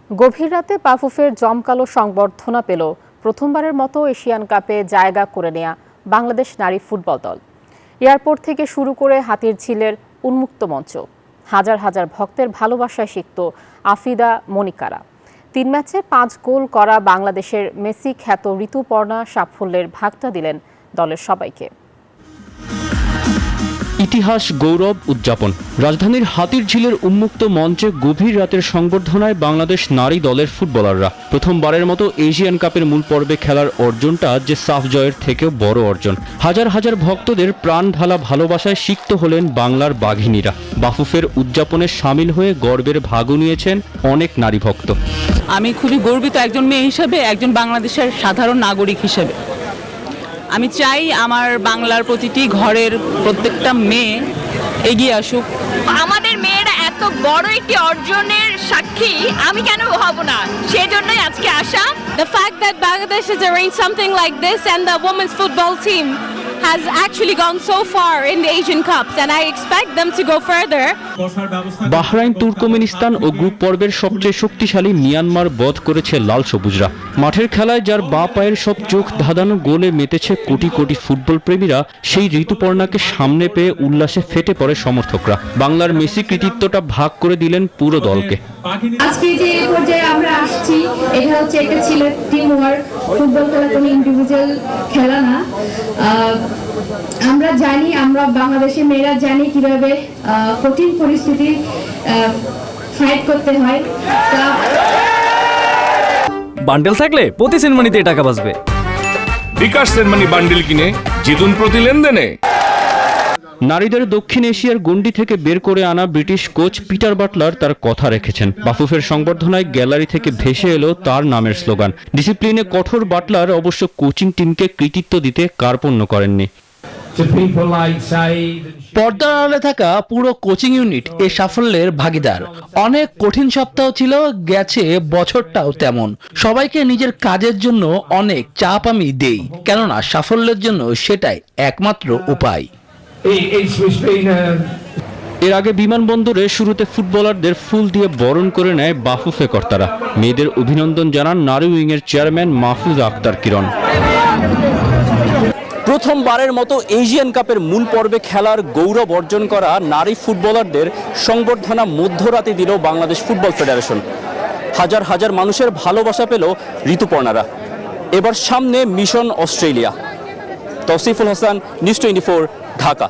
গভীর রাতে বাফুফের জমকালো সংবর্ধনা পেল প্রথমবারের মতো এশিয়ান কাপে জায়গা করে নেয়া বাংলাদেশ নারী ফুটবল দল। এয়ারপোর্ট থেকে শুরু করে হাতিরঝিলের উন্মুক্ত মঞ্চ, হাজার হাজার ভক্তের ভালোবাসায় সিক্ত আফিদা মনিকারা। 3 ম্যাচে 5 গোল করা বাংলাদেশের মেসি খ্যাত ঋতুপর্ণা সাফল্যের ভাগটা দিলেন দলের সবাইকে। ইতিহাস গৌরব উদযাপন। রাজধানীর হাতিরঝিলের উন্মুক্ত মঞ্চে গভীর রাতের সংবর্ধনায় বাংলাদেশ নারী দলের ফুটবলাররা প্রথমবারের মতো এশিয়ান কাপের মূল পর্বে খেলার অর্জনটা যে সাফ জয়ের থেকেও বড় অর্জন। হাজার হাজার ভক্তদের প্রাণ ঢালা ভালোবাসায় সিক্ত হলেন বাংলার বাঘিনীরা। বাফুফের উদযাপনে সামিল হয়ে গর্বের ভাগও নিয়েছেন অনেক নারী ভক্ত। আমি খুবই গর্বিত একজন মেয়ে হিসেবে, একজন বাংলাদেশের সাধারণ নাগরিক হিসেবে। আমি চাই আমার বাংলার প্রতিটি ঘরের প্রত্যেকটা মেয়ে এগিয়ে আসুক। আমাদের মেয়েরা এত বড় একটি অর্জনের সাক্ষী আমি কেন হব না, সেজন্যই আজকে আসা। The fact that Bangladesh has arranged something like this and the women's football team has actually gone so far in the Asian Cups and I expect them to go further. Bahrain, Turkmenistan ও group পর্বের সবচেয়ে শক্তিশালী Myanmar বধ করেছে লাল সবুজরা। মাঠের খেলায় যার বাঁ পায়ের সব চোখ ধাঁধানো গোলে মেতেছে কোটি কোটি ফুটবল প্রেমীরা, সেই ঋতুপর্ণাকে সামনে পেয়ে উল্লাসে ফেটে পড়ে সমর্থকরা। বাংলার মেসি কৃতিত্বটা ভাগ করে দিলেন পুরো দলকে। আজকে যে পর্যায়ে আমরা আসছি, এটা হচ্ছে একটা ছিল টিম ওয়ার্ক। ফুটবল খেলা কোনো ইন্ডিভিজুয়াল খেলা না। আমরা জানি, আমরা বাংলাদেশের মেয়েরা জানি কিভাবে কঠিন পরিস্থিতি ফাইট করতে হয়। বান্ডেল থাকলে প্রতি সেনমানিতে টাকা বাঁচবে। বিকাশ সেনমানি বান্ডেল কিনে জিতুন প্রতি লেনদেনে। নারীদের দক্ষিণ এশিয়ার গণ্ডি থেকে বের করে আনা ব্রিটিশ কোচ পিটার বাটলার তার কথা রেখেছেন। বাফুফের সংবর্ধনায় গ্যালারি থেকে ভেসে এলো তার নামের স্লোগান। ডিসিপ্লিনে কঠোর বাটলার অবশ্য কোচিং টিমকে কৃতিত্ব দিতে কার্পণ্য করেননি। পর্দার আড়ালে থাকা পুরো কোচিং ইউনিট এ সাফল্যের ভাগীদার। অনেক কঠিন সপ্তাহ ছিল, গেছে বছরটাও তেমন। সবাইকে নিজের কাজের জন্য অনেক চাপ আমি দেই, কেননা সাফল্যের জন্য সেটাই একমাত্র উপায়। এর আগে বিমানবন্দরে শুরুতে ফুটবলারদের ফুল দিয়ে বরণ করে নেয় বাফুফে কর্তারা। মেয়েদের অভিনন্দন জানান নারী উইংয়ের চেয়ারম্যান মাহফুজ আক্তার কিরণ। প্রথমবারের মতো এশিয়ান কাপের মূল পর্বে খেলার গৌরব অর্জন করা নারী ফুটবলারদের সংবর্ধনা মধ্যরাতে দিল বাংলাদেশ ফুটবল ফেডারেশন। হাজার হাজার মানুষের ভালোবাসা পেল ঋতুপর্ণারা। এবার সামনে mission Australia. Tousiful Hasan, news 24, Dhaka.